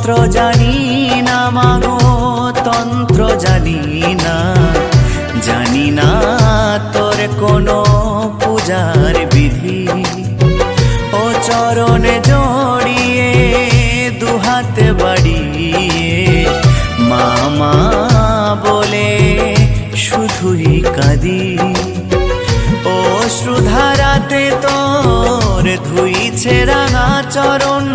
মন্ত্র জানি না মাগো, তন্ত্র জানি না, জানি না তোর কোনো পূজার বিধি। ও চরণে জড়িয়ে দুহাত বাড়িয়ে মা মা বলে শুধুই কাঁদি। ও শ্রুধারাতে তোর ধুইছে রাঙা চরণ,